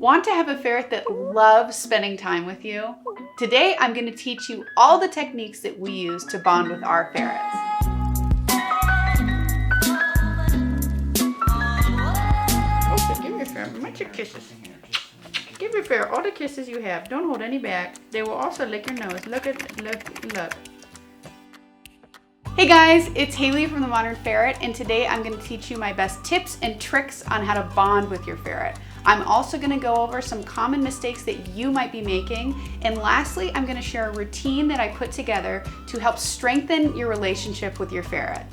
Want to have a ferret that loves spending time with you? Today, I'm going to teach you all the techniques that we use to bond with our ferrets. Okay, give me a ferret. Much your kisses. Give your ferret all the kisses you have. Don't hold any back. They will also lick your nose. Look. Hey guys, it's Haley from The Modern Ferret, and today I'm going to teach you my best tips and tricks on how to bond with your ferret. I'm also going to go over some common mistakes that you might be making, and lastly, I'm going to share a routine that I put together to help strengthen your relationship with your ferret.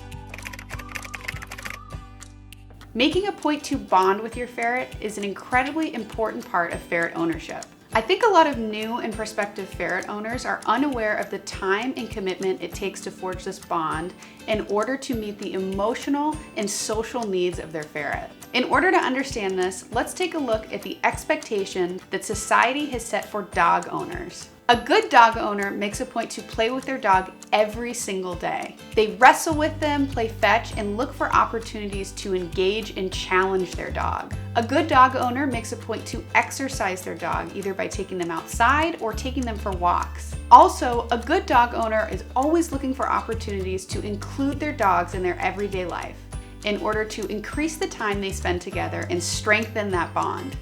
Making a point to bond with your ferret is an incredibly important part of ferret ownership. I think a lot of new and prospective ferret owners are unaware of the time and commitment it takes to forge this bond in order to meet the emotional and social needs of their ferret. In order to understand this, let's take a look at the expectation that society has set for dog owners. A good dog owner makes a point to play with their dog every single day. They wrestle with them, play fetch, and look for opportunities to engage and challenge their dog. A good dog owner makes a point to exercise their dog, either by taking them outside or taking them for walks. Also, a good dog owner is always looking for opportunities to include their dogs in their everyday life in order to increase the time they spend together and strengthen that bond.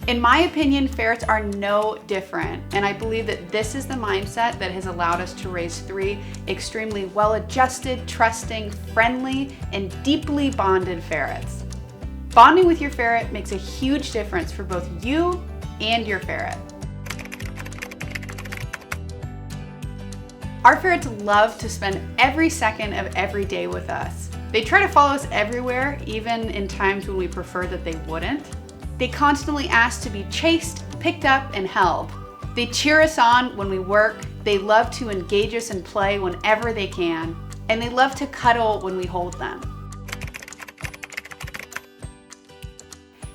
In my opinion, ferrets are no different, and I believe that this is the mindset that has allowed us to raise 3 extremely well-adjusted, trusting, friendly, and deeply bonded ferrets. Bonding with your ferret makes a huge difference for both you and your ferret. Our ferrets love to spend every second of every day with us. They try to follow us everywhere, even in times when we prefer that they wouldn't. They constantly ask to be chased, picked up, and held. They cheer us on when we work. They love to engage us and play whenever they can. And they love to cuddle when we hold them.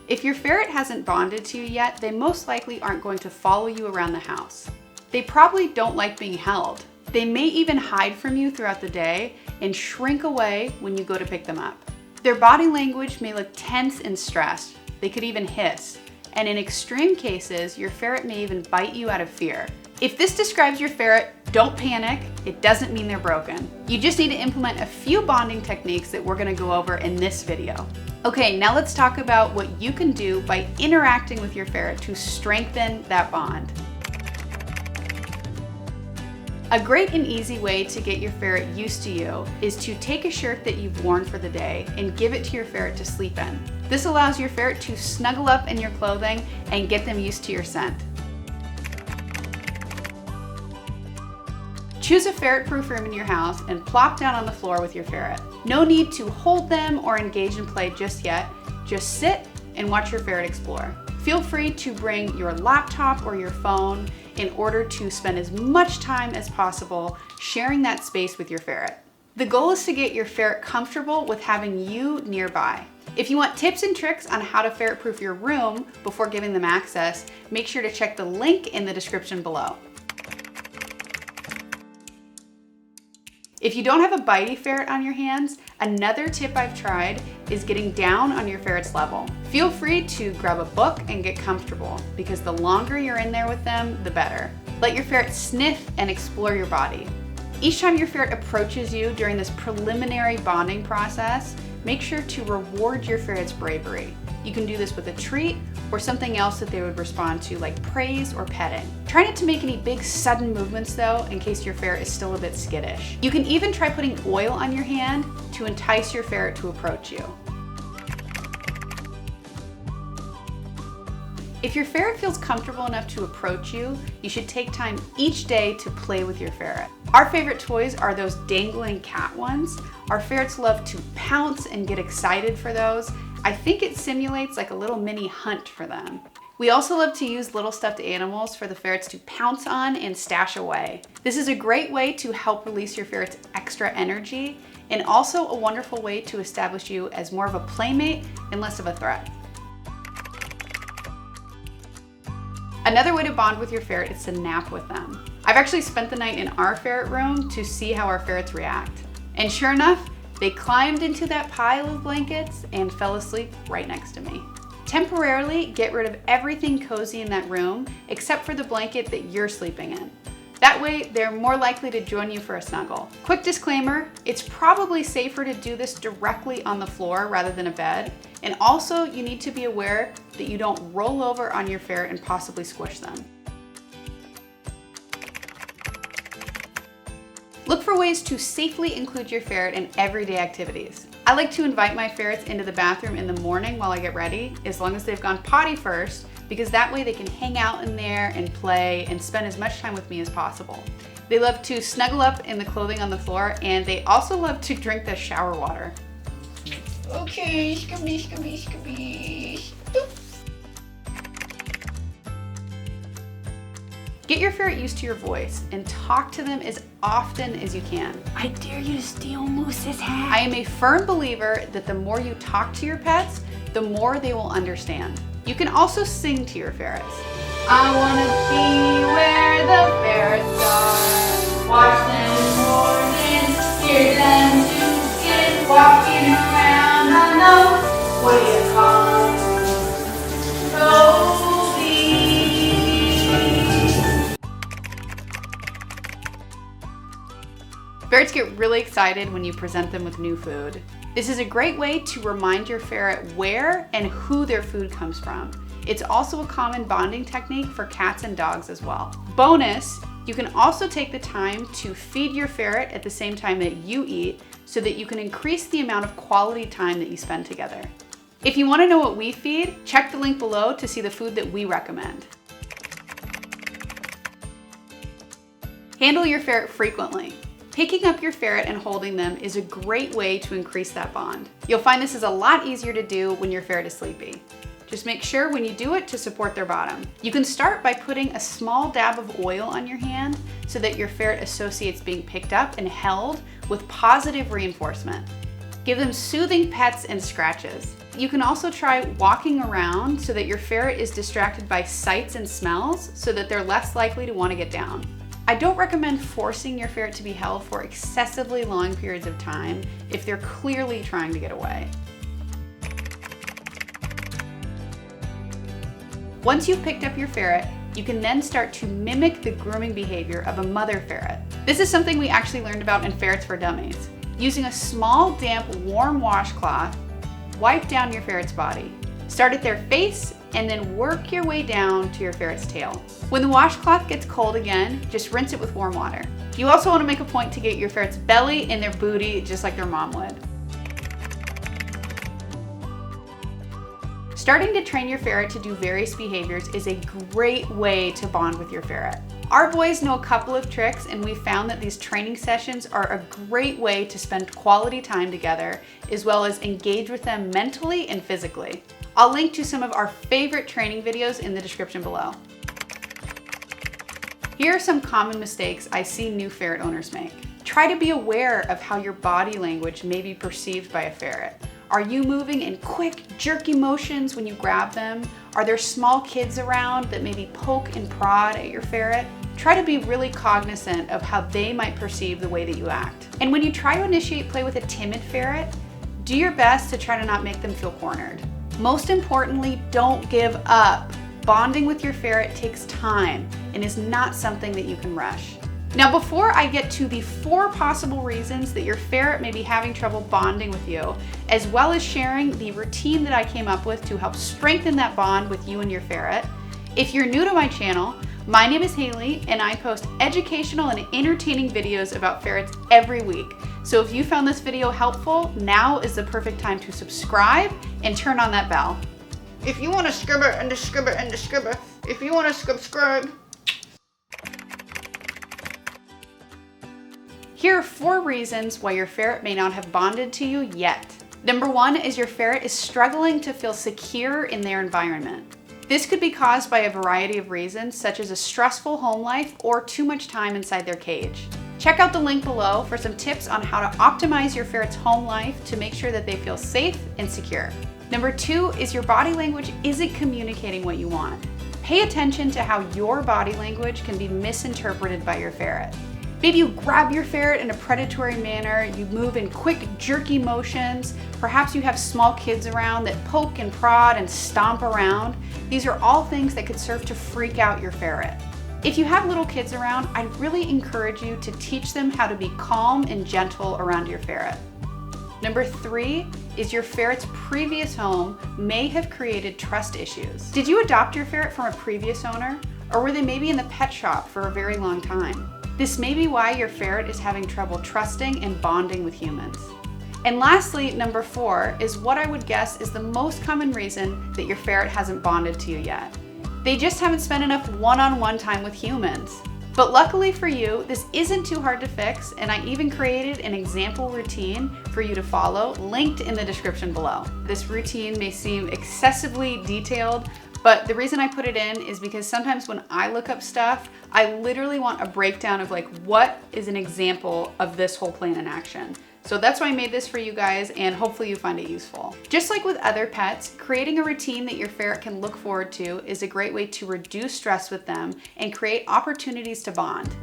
If your ferret hasn't bonded to you yet, they most likely aren't going to follow you around the house. They probably don't like being held. They may even hide from you throughout the day and shrink away when you go to pick them up. Their body language may look tense and stressed. They could even hiss, and in extreme cases, your ferret may even bite you out of fear. If this describes your ferret, don't panic. It doesn't mean they're broken. You just need to implement a few bonding techniques that we're gonna go over in this video. Okay, now let's talk about what you can do by interacting with your ferret to strengthen that bond. A great and easy way to get your ferret used to you is to take a shirt that you've worn for the day and give it to your ferret to sleep in. This allows your ferret to snuggle up in your clothing and get them used to your scent. Choose a ferret-proof room in your house and plop down on the floor with your ferret. No need to hold them or engage in play just yet. Just sit and watch your ferret explore. Feel free to bring your laptop or your phone in order to spend as much time as possible sharing that space with your ferret. The goal is to get your ferret comfortable with having you nearby. If you want tips and tricks on how to ferret-proof your room before giving them access, make sure to check the link in the description below. If you don't have a bitey ferret on your hands, another tip I've tried is getting down on your ferret's level. Feel free to grab a book and get comfortable, because the longer you're in there with them, the better. Let your ferret sniff and explore your body. Each time your ferret approaches you during this preliminary bonding process, make sure to reward your ferret's bravery. You can do this with a treat or something else that they would respond to, like praise or petting. Try not to make any big sudden movements though, in case your ferret is still a bit skittish. You can even try putting oil on your hand to entice your ferret to approach you. If your ferret feels comfortable enough to approach you, you should take time each day to play with your ferret. Our favorite toys are those dangling cat ones. Our ferrets love to pounce and get excited for those. I think it simulates like a little mini hunt for them. We also love to use little stuffed animals for the ferrets to pounce on and stash away. This is a great way to help release your ferret's extra energy, and also a wonderful way to establish you as more of a playmate and less of a threat. Another way to bond with your ferret is to nap with them. I've actually spent the night in our ferret room to see how our ferrets react. And sure enough, they climbed into that pile of blankets and fell asleep right next to me. Temporarily get rid of everything cozy in that room except for the blanket that you're sleeping in. That way, they're more likely to join you for a snuggle. Quick disclaimer, it's probably safer to do this directly on the floor rather than a bed. And also, you need to be aware that you don't roll over on your ferret and possibly squish them. Look for ways to safely include your ferret in everyday activities. I like to invite my ferrets into the bathroom in the morning while I get ready, as long as they've gone potty first, because that way they can hang out in there and play and spend as much time with me as possible. They love to snuggle up in the clothing on the floor, and they also love to drink the shower water. Okay, scooby, scooby, scooby. Get your ferret used to your voice and talk to them as often as you can. I dare you to steal Moose's hat. I am a firm believer that the more you talk to your pets, the more they will understand. You can also sing to your ferrets. I wanna be where the ferrets are. Watch them morning, hear them tooting, walking around. I know, what do you call them? Ferrets get really excited when you present them with new food. This is a great way to remind your ferret where and who their food comes from. It's also a common bonding technique for cats and dogs as well. Bonus, you can also take the time to feed your ferret at the same time that you eat so that you can increase the amount of quality time that you spend together. If you want to know what we feed, check the link below to see the food that we recommend. Handle your ferret frequently. Picking up your ferret and holding them is a great way to increase that bond. You'll find this is a lot easier to do when your ferret is sleepy. Just make sure when you do it to support their bottom. You can start by putting a small dab of oil on your hand so that your ferret associates being picked up and held with positive reinforcement. Give them soothing pets and scratches. You can also try walking around so that your ferret is distracted by sights and smells so that they're less likely to want to get down. I don't recommend forcing your ferret to be held for excessively long periods of time if they're clearly trying to get away. Once you've picked up your ferret, you can then start to mimic the grooming behavior of a mother ferret. This is something we actually learned about in Ferrets for Dummies. Using a small, damp, warm washcloth, wipe down your ferret's body. Start at their face and then work your way down to your ferret's tail. When the washcloth gets cold again, just rinse it with warm water. You also want to make a point to get your ferret's belly and their booty just like their mom would. Starting to train your ferret to do various behaviors is a great way to bond with your ferret. Our boys know a couple of tricks, and we found that these training sessions are a great way to spend quality time together, as well as engage with them mentally and physically. I'll link to some of our favorite training videos in the description below. Here are some common mistakes I see new ferret owners make. Try to be aware of how your body language may be perceived by a ferret. Are you moving in quick, jerky motions when you grab them? Are there small kids around that maybe poke and prod at your ferret? Try to be really cognizant of how they might perceive the way that you act. And when you try to initiate play with a timid ferret, do your best to try to not make them feel cornered. Most importantly, don't give up. Bonding with your ferret takes time and is not something that you can rush. Now, before I get to the 4 possible reasons that your ferret may be having trouble bonding with you, as well as sharing the routine that I came up with to help strengthen that bond with you and your ferret, if you're new to my channel, my name is Haley and I post educational and entertaining videos about ferrets every week. So if you found this video helpful, now is the perfect time to subscribe and turn on that bell. If you want to scribber and scribber and scribber, if you want to subscribe. Here are 4 reasons why your ferret may not have bonded to you yet. Number 1 is your ferret is struggling to feel secure in their environment. This could be caused by a variety of reasons, such as a stressful home life or too much time inside their cage. Check out the link below for some tips on how to optimize your ferret's home life to make sure that they feel safe and secure. Number 2 is your body language isn't communicating what you want. Pay attention to how your body language can be misinterpreted by your ferret. Maybe you grab your ferret in a predatory manner, you move in quick, jerky motions. Perhaps you have small kids around that poke and prod and stomp around. These are all things that could serve to freak out your ferret. If you have little kids around, I'd really encourage you to teach them how to be calm and gentle around your ferret. Number 3 is your ferret's previous home may have created trust issues. Did you adopt your ferret from a previous owner? Or were they maybe in the pet shop for a very long time? This may be why your ferret is having trouble trusting and bonding with humans. And lastly, number 4 is what I would guess is the most common reason that your ferret hasn't bonded to you yet. They just haven't spent enough one-on-one time with humans. But luckily for you, this isn't too hard to fix, and I even created an example routine for you to follow, linked in the description below. This routine may seem excessively detailed, but the reason I put it in is because sometimes when I look up stuff, I literally want a breakdown of like, what is an example of this whole plan in action? So that's why I made this for you guys, and hopefully you find it useful. Just like with other pets, creating a routine that your ferret can look forward to is a great way to reduce stress with them and create opportunities to bond.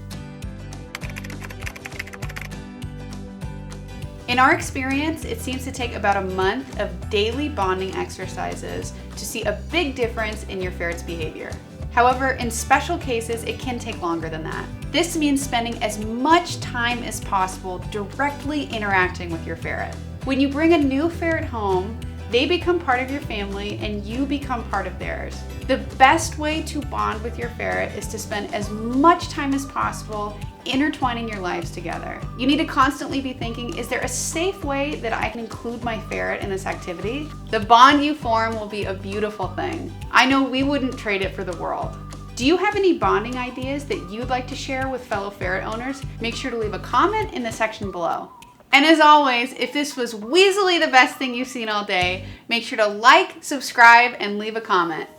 In our experience, it seems to take about a month of daily bonding exercises to see a big difference in your ferret's behavior. However, in special cases, it can take longer than that. This means spending as much time as possible directly interacting with your ferret. When you bring a new ferret home, they become part of your family and you become part of theirs. The best way to bond with your ferret is to spend as much time as possible intertwining your lives together. You need to constantly be thinking, is there a safe way that I can include my ferret in this activity? The bond you form will be a beautiful thing. I know we wouldn't trade it for the world. Do you have any bonding ideas that you'd like to share with fellow ferret owners? Make sure to leave a comment in the section below. And as always, if this was weaselly the best thing you've seen all day, make sure to like, subscribe, and leave a comment.